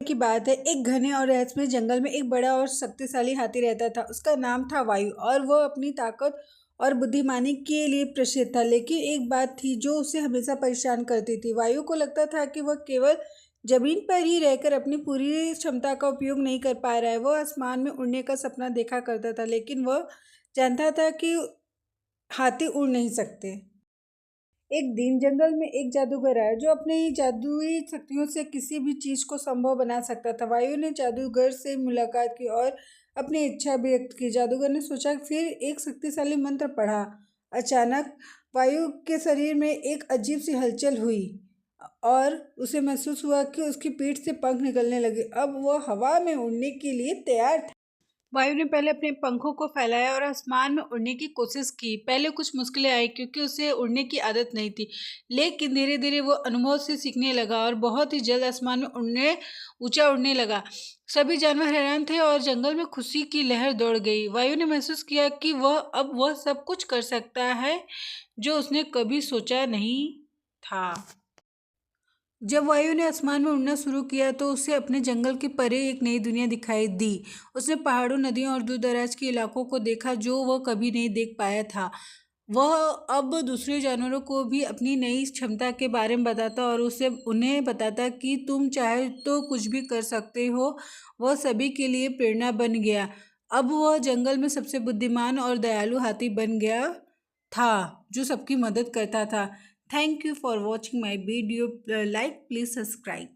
की बात है, एक घने और रहस्यमय जंगल में एक बड़ा और शक्तिशाली हाथी रहता था। उसका नाम था वायु और वह अपनी ताकत और बुद्धिमानी के लिए प्रसिद्ध था। लेकिन एक बात थी जो उसे हमेशा परेशान करती थी। वायु को लगता था कि वह केवल जमीन पर ही रहकर अपनी पूरी क्षमता का उपयोग नहीं कर पा रहा है। वह आसमान में उड़ने का सपना देखा करता था, लेकिन वह जानता था कि हाथी उड़ नहीं सकते। एक दिन जंगल में एक जादूगर आया जो अपनी जादुई शक्तियों से किसी भी चीज को संभव बना सकता था। वायु ने जादूगर से मुलाकात की और अपनी इच्छा व्यक्त की। जादूगर ने सोचा, फिर एक शक्तिशाली मंत्र पढ़ा। अचानक वायु के शरीर में एक अजीब सी हलचल हुई और उसे महसूस हुआ कि उसकी पीठ से पंख निकलने लगे। अब वह हवा में उड़ने के लिए तैयार था। वायु ने पहले अपने पंखों को फैलाया और आसमान में उड़ने की कोशिश की। पहले कुछ मुश्किलें आई क्योंकि उसे उड़ने की आदत नहीं थी, लेकिन धीरे धीरे वो अनुभव से सीखने लगा और बहुत ही जल्द आसमान में ऊंचा उड़ने लगा। सभी जानवर हैरान थे और जंगल में खुशी की लहर दौड़ गई। वायु ने महसूस किया कि वह सब कुछ कर सकता है जो उसने कभी सोचा नहीं था। जब वायु ने आसमान में उड़ना शुरू किया तो उसे अपने जंगल के परे एक नई दुनिया दिखाई दी। उसने पहाड़ों, नदियों और दूर दराज के इलाकों को देखा जो वह कभी नहीं देख पाया था। वह अब दूसरे जानवरों को भी अपनी नई क्षमता के बारे में बताता और उसे उन्हें बताता कि तुम चाहे तो कुछ भी कर सकते हो। वह सभी के लिए प्रेरणा बन गया। अब वह जंगल में सबसे बुद्धिमान और दयालु हाथी बन गया था जो सबकी मदद करता था। Thank you for watching my video. Like, please subscribe.